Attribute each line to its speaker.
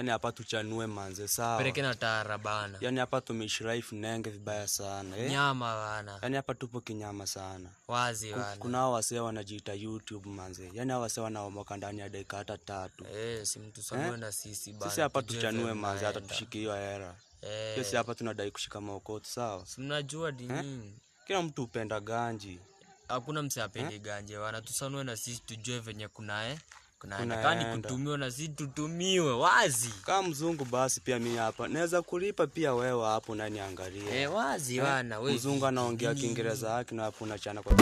Speaker 1: Yani hapa tuchanue manze sawa.
Speaker 2: Peleke na tara bana.
Speaker 1: Yani hapa tumeishi life nenge vibaya sana
Speaker 2: Nyama bana.
Speaker 1: Yani hapa tupo kinyama sana.
Speaker 2: Wazi bana.
Speaker 1: Kuna wasee wanajiita YouTube manze. Yani wasee wanaomoka ndani ya dakika hata 3.
Speaker 2: Si mtu samwe na sisi bana.
Speaker 1: Sisi hapa tuchanue manze hata tushike hiyo era. Sisi hapa tunadai kushika maokoto sawa.
Speaker 2: Si mnajua dini.
Speaker 1: Kila mtu upenda ganji.
Speaker 2: Hakuna mse apendi ganje wana tusanue na sisi tujue venye kuna kani kutumiwa na sisi tutumiwe wazi.
Speaker 1: Kama mzungu basi pia mimi hapa naweza kulipa pia wewe hapo nani angalia.
Speaker 2: Wazi wana
Speaker 1: wewe. Mzungu anaongea Kiingereza yake na hapo unachana kwa